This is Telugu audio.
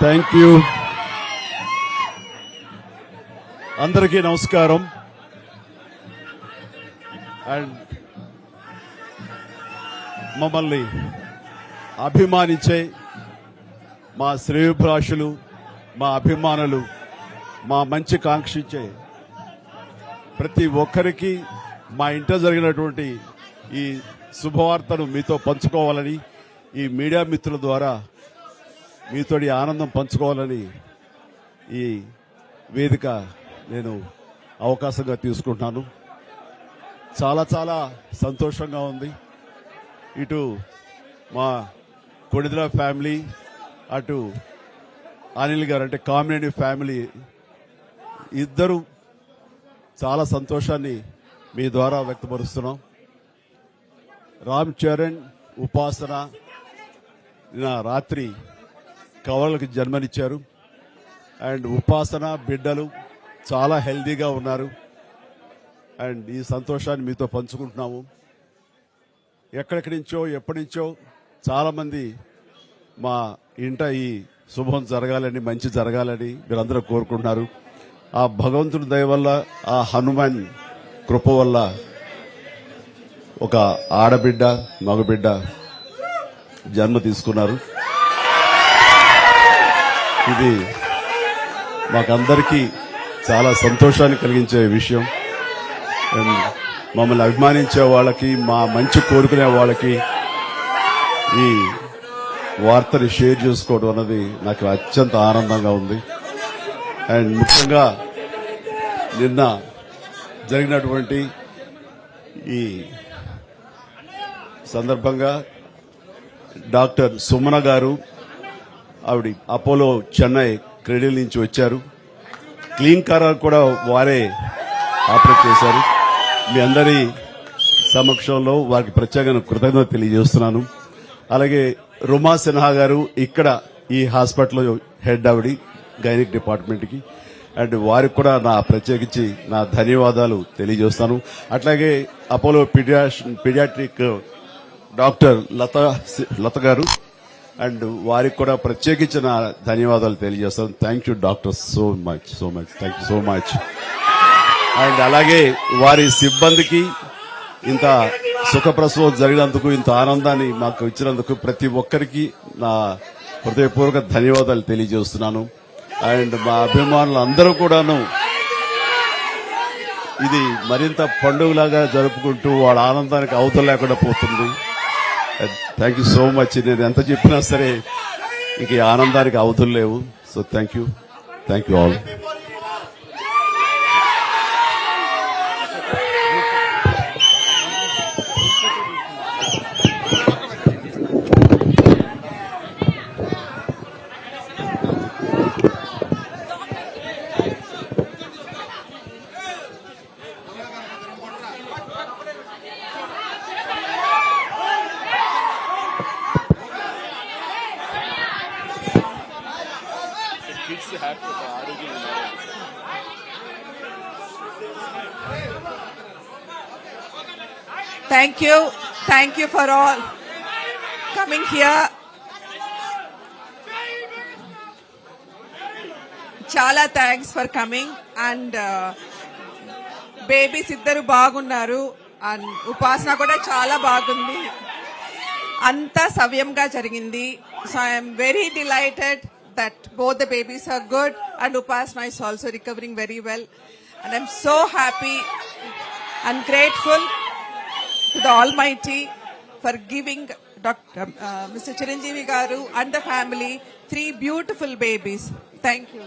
Thank you. అందరికీ నమస్కారం. అండ్ మమ్మల్ని అభిమానించే మా శ్రేయోభిలాషులు, మా అభిమానులు, మా మంచి కాంక్షించే ప్రతి ఒక్కరికి మా ఇంట జరిగినటువంటి ఈ శుభవార్తను మీతో పంచుకోవాలని, ఈ మీడియా మిత్రుల ద్వారా మీతోటి ఆనందం పంచుకోవాలని ఈ వేదిక నేను అవకాశంగా తీసుకుంటున్నాను. చాలా చాలా సంతోషంగా ఉంది. ఇటు మా కొడిదల ఫ్యామిలీ, అటు అనిల్ గారు అంటే కామినేని ఫ్యామిలీ ఇద్దరు చాలా సంతోషాన్ని మీ ద్వారా వ్యక్తపరుస్తున్నాం. రామ్ చరణ్, ఉపాసన నిన్న రాత్రి కవలలకు జన్మనిచ్చారు. అండ్ ఉపాసన బిడ్డలు చాలా హెల్దీగా ఉన్నారు. అండ్ ఈ సంతోషాన్ని మీతో పంచుకుంటున్నాము. ఎక్కడెక్కడి నుంచో ఎప్పటి నుంచో చాలా మంది మా ఇంట ఈ శుభం జరగాలని, మంచి జరగాలని మీరందరూ కోరుకుంటున్నారు. ఆ భగవంతుడి దయ వల్ల, ఆ హనుమాన్ కృప వల్ల ఒక ఆడబిడ్డ, మగబిడ్డ జన్మ తీసుకున్నారు. ఇది మాకందరికీ చాలా సంతోషాన్ని కలిగించే విషయం. మమ్మల్ని అభిమానించే వాళ్ళకి, మా మంచి కోరుకునే వాళ్ళకి ఈ వార్తని షేర్ చేసుకోవడం అన్నది నాకు అత్యంత ఆనందంగా ఉంది. అండ్ ముఖ్యంగా నిన్న జరిగినటువంటి ఈ సందర్భంగా డాక్టర్ సుమన గారు, ఆవిడ అపోలో చెన్నై క్రెడిల్ నుంచి వచ్చారు. క్లీన్ కార్ కూడా వారే ఆపరేట్ చేశారు. మీ అందరి సమక్షంలో వారికి ప్రత్యేకంగా కృతజ్ఞత తెలియజేస్తున్నాను. అలాగే రుమా సిన్హా గారు ఇక్కడ ఈ హాస్పిటల్లో హెడ్ ఆవిడి గైనిక్ డిపార్ట్మెంట్ కి, అండ్ వారికి కూడా నా ప్రత్యేకించి నా ధన్యవాదాలు తెలియజేస్తాను. అట్లాగే అపోలో పీడియాట్రిక్ డాక్టర్ లత గారు, అండ్ వారికి కూడా ప్రత్యేకించి నా ధన్యవాదాలు తెలియజేస్తాను. Thank you doctor, so much thank you so much. And అలాగే వారి సిబ్బందికి ఇంత సుఖప్రసవం జరిగినందుకు, ఇంత ఆనందాన్ని మాకు ఇచ్చినందుకు ప్రతి ఒక్కరికి నా హృదయపూర్వక ధన్యవాదాలు తెలియజేస్తున్నాను. అండ్ మా అభిమానులు అందరూ కూడాను ఇది మరింత పండుగలాగా జరుపుకుంటూ వాళ్ళ ఆనందానికి అవతల లేకుండా పోతుంది. Thank you so much. నేను ఎంత చెప్పినా సరే ఇంక ఈ ఆనందానికి అవతులు లేవు. So thank you all. Thank you for all coming here. Chala thanks for coming. And babies iddaru baagunnaru and upasana kuda chala baagundi. Anta savyamga jarigindi. So I am very delighted that both the babies are good and Upasana is also recovering very well. And I'm so happy and grateful to the Almighty for giving Mr. Chiranjeevi Garu and the family 3 beautiful babies. Thank you.